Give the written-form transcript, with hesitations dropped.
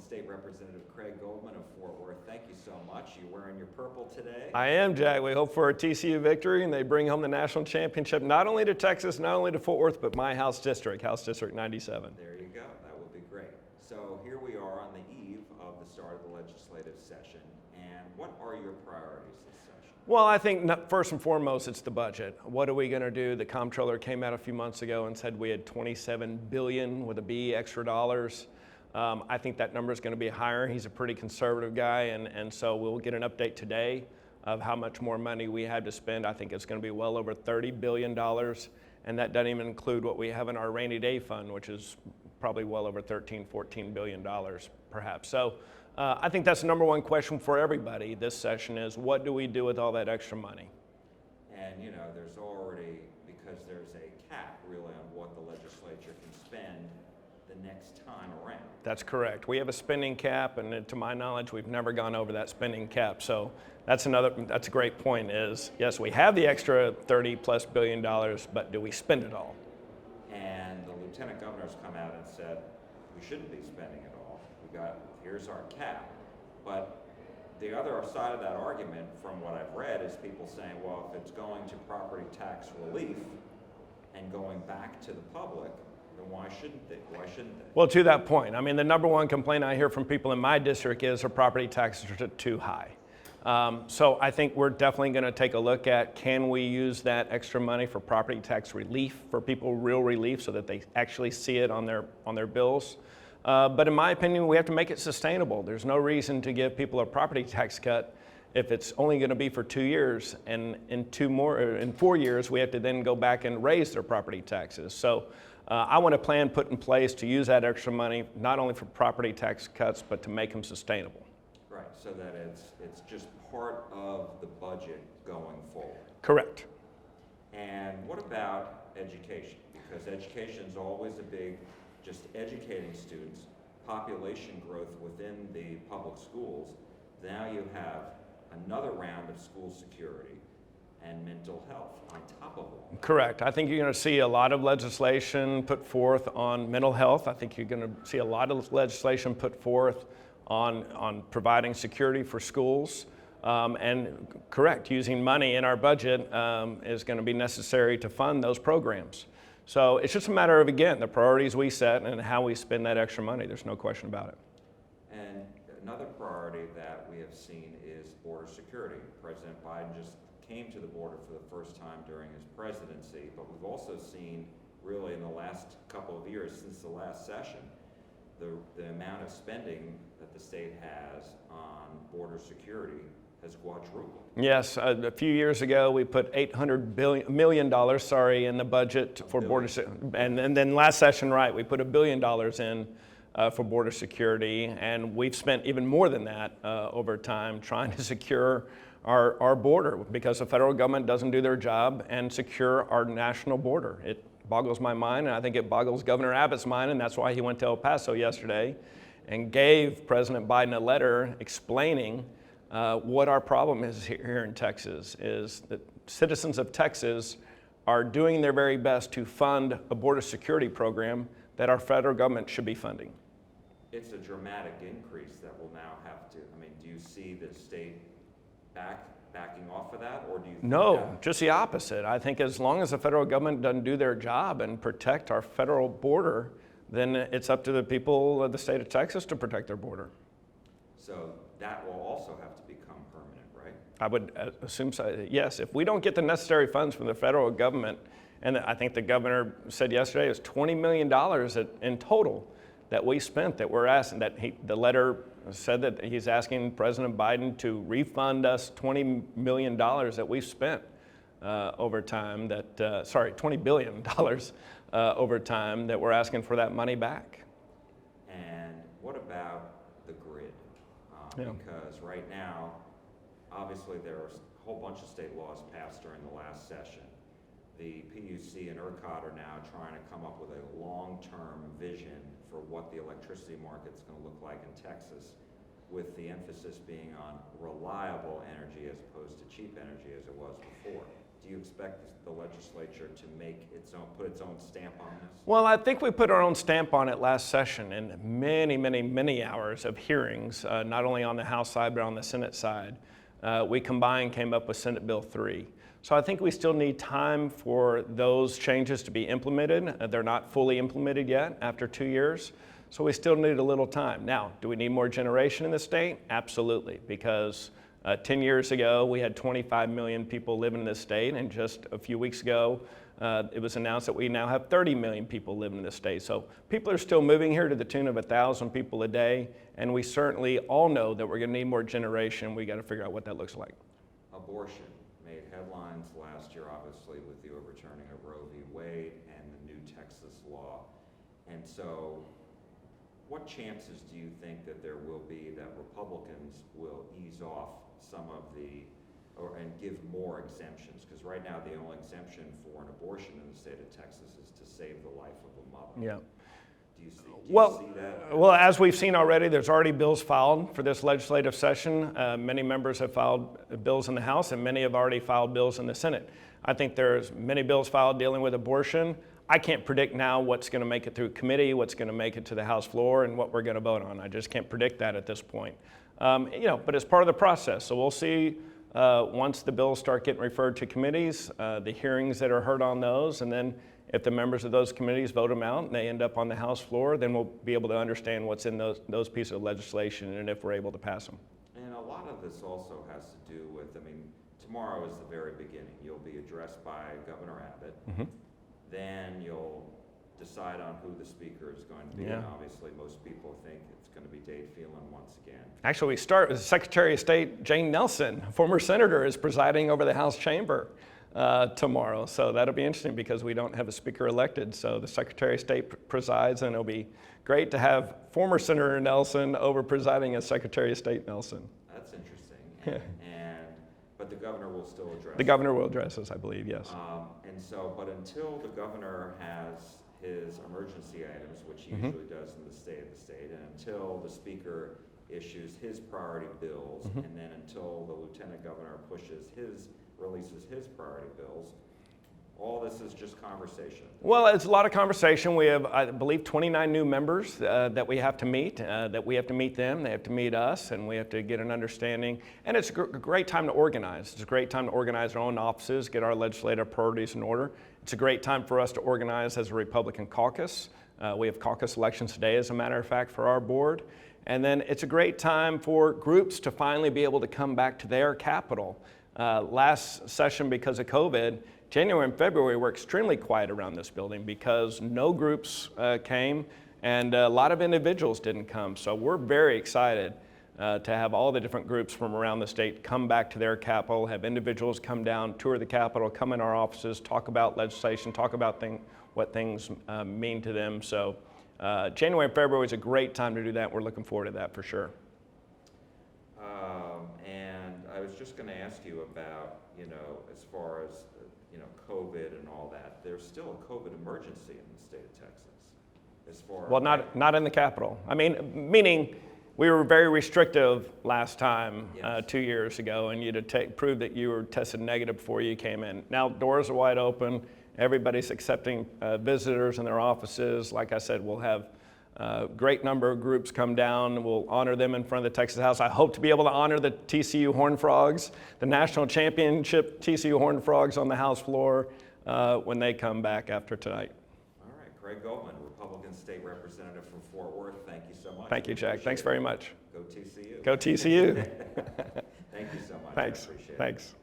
State Representative Craig Goldman of Fort Worth. Thank you so much. You're wearing your purple today. I am, Jack. We hope for a TCU victory, and they bring home the national championship, not only to Texas, not only to Fort Worth, but my House District, House District 97. There you go. That would be great. So here we are on the eve of the start of the legislative session. And what are your priorities this session? Well, I think first and foremost, it's the budget. What are we going to do? The comptroller came out a few months ago and said we had $27 billion with a B extra dollars. I think that number is going to be higher. He's a pretty conservative guy, and so we'll get an update today of how much more money we have to spend. I think it's going to be well over $30 billion, and that doesn't even include what we have in our rainy day fund, which is probably well over $14 billion perhaps. So I think that's the number one question for everybody this session is, what do we do with all that extra money? And you know, there's already, because there's a cap really on what the legislature can spend the next time around. That's correct. We have a spending cap, and to my knowledge, we've never gone over that spending cap. So that's a great point is, yes, we have the extra $30+ billion, but do we spend it all? And the lieutenant governor's come out and said, we shouldn't be spending it all. Here's our cap. But the other side of that argument, from what I've read, is people saying, well, if it's going to property tax relief and going back to the public, then why shouldn't they? Well, to that point, I mean, the number one complaint I hear from people in my district is our property taxes are too high. So I think we're definitely going to take a look at, can we use that extra money for property tax relief, for people, real relief, so that they actually see it on their bills. But in my opinion, we have to make it sustainable. There's no reason to give people a property tax cut if it's only going to be for 2 years, and in 4 years, we have to then go back and raise their property taxes. So I want a plan put in place to use that extra money, not only for property tax cuts, but to make them sustainable. Right, so that it's just part of the budget going forward. Correct. And what about education? Because education is always a big, just educating students, population growth within the public schools. Now you have another round of school security and mental health on top of it. Correct. I think you're going to see a lot of legislation put forth on mental health. I think you're going to see a lot of legislation put forth on providing security for schools. And correct, using money in our budget is going to be necessary to fund those programs. So it's just a matter of, again, the priorities we set and how we spend that extra money. There's no question about it. And another priority that we have seen is border security. President Biden just came to the border for the first time during his presidency, but we've also seen really in the last couple of years since the last session, the amount of spending that the state has on border security has quadrupled. Yes, a few years ago we put $800 million in the budget for border security, and then last session, right, we put $1 billion in for border security, and we've spent even more than that over time trying to secure our border, because the federal government doesn't do their job and secure our national border. It boggles my mind, and I think it boggles Governor Abbott's mind, and that's why he went to El Paso yesterday and gave President Biden a letter explaining what our problem is here in Texas, is that citizens of Texas are doing their very best to fund a border security program that our federal government should be funding. It's a dramatic increase that will now have to, I mean, do you see the state backing off of that, or do you think No, just the opposite. I think as long as the federal government doesn't do their job and protect our federal border, then it's up to the people of the state of Texas to protect their border. So that will also have to become permanent, right? I would assume so, yes. If we don't get the necessary funds from the federal government, and I think the governor said yesterday is $20 million in total that we spent, that we're asking, the letter said that he's asking President Biden to refund us $20 million that we've spent over time, $20 billion over time, that we're asking for that money back. And what about the grid? Because right now, obviously there are a whole bunch of state laws passed during the last session. The PUC and ERCOT are now trying to come up with a long-term vision for what the electricity market's going to look like in Texas, with the emphasis being on reliable energy as opposed to cheap energy as it was before. do you expect the legislature to make put its own stamp on this? Well, I think we put our own stamp on it last session in many, many, many hours of hearings, not only on the House side, but on the Senate side. We combined came up with Senate Bill 3. So I think we still need time for those changes to be implemented. They're not fully implemented yet after 2 years. So we still need a little time. Now, do we need more generation in the state? Absolutely, because 10 years ago, we had 25 million people living in this state, and just a few weeks ago, it was announced that we now have 30 million people living in this state. So people are still moving here to the tune of 1,000 people a day, and we certainly all know that we're going to need more generation. We got to figure out what that looks like. Abortion made headlines last year, obviously, with the overturning of Roe v. Wade and the new Texas law. And so, what chances do you think that there will be that Republicans will ease off some of and give more exemptions? Because right now the only exemption for an abortion in the state of Texas is to save the life of a mother. Yeah. Do you see that? Well, as we've seen already, there's already bills filed for this legislative session. Many members have filed bills in the House, and many have already filed bills in the Senate. I think there's many bills filed dealing with abortion. I can't predict now what's going to make it through committee, what's going to make it to the House floor, and what we're going to vote on. I just can't predict that at this point. But it's part of the process. So we'll see once the bills start getting referred to committees, the hearings that are heard on those, and then if the members of those committees vote them out and they end up on the House floor, then we'll be able to understand what's in those pieces of legislation and if we're able to pass them. And a lot of this also has to do with, tomorrow is the very beginning. You'll be addressed by Governor Abbott. Mm-hmm. Then you'll decide on who the speaker is going to be. Yeah. And obviously, most people think it's going to be Dave Phelan once again. Actually, we start with Secretary of State Jane Nelson, former senator, is presiding over the House chamber tomorrow. So that'll be interesting because we don't have a speaker elected. So the Secretary of State presides, and it'll be great to have former Senator Nelson over presiding as Secretary of State Nelson. That's interesting. But the governor will still address. The governor will address us, I believe, yes. But until the governor has his emergency items, which he usually does in the state, and until the speaker issues his priority bills, and then until the lieutenant governor releases his priority bills, all this is just conversation. Well, it's a lot of conversation. We have, I believe, 29 new members that we have to meet, that we have to meet them, they have to meet us, and we have to get an understanding. And it's a great time to organize. It's a great time to organize our own offices, get our legislative priorities in order. It's a great time for us to organize as a Republican caucus. We have caucus elections today, as a matter of fact, for our board. And then it's a great time for groups to finally be able to come back to their capital. Last session, because of COVID, January and February were extremely quiet around this building because no groups came and a lot of individuals didn't come. So we're very excited to have all the different groups from around the state come back to their capital, have individuals come down, tour the Capitol, come in our offices, talk about legislation, talk about what things mean to them. So January and February is a great time to do that. We're looking forward to that for sure. And I was just going to ask you about, as far as COVID and all that, there's still a COVID emergency in the state of Texas. Well, not in the Capitol. Meaning we were very restrictive last time, Yes. 2 years ago, and you had to prove that you were tested negative before you came in. Now doors are wide open. Everybody's accepting visitors in their offices. Like I said, we'll have a great number of groups come down. We'll honor them in front of the Texas House. I hope to be able to honor the TCU Horned Frogs, the national championship TCU Horned Frogs on the House floor when they come back after tonight. All right, Craig Goldman, Republican State Representative from Fort Worth. Thank you so much. Thank you, Jack. Thanks very much. Go TCU. Go TCU. Thank you so much. Thanks. I appreciate it. Thanks.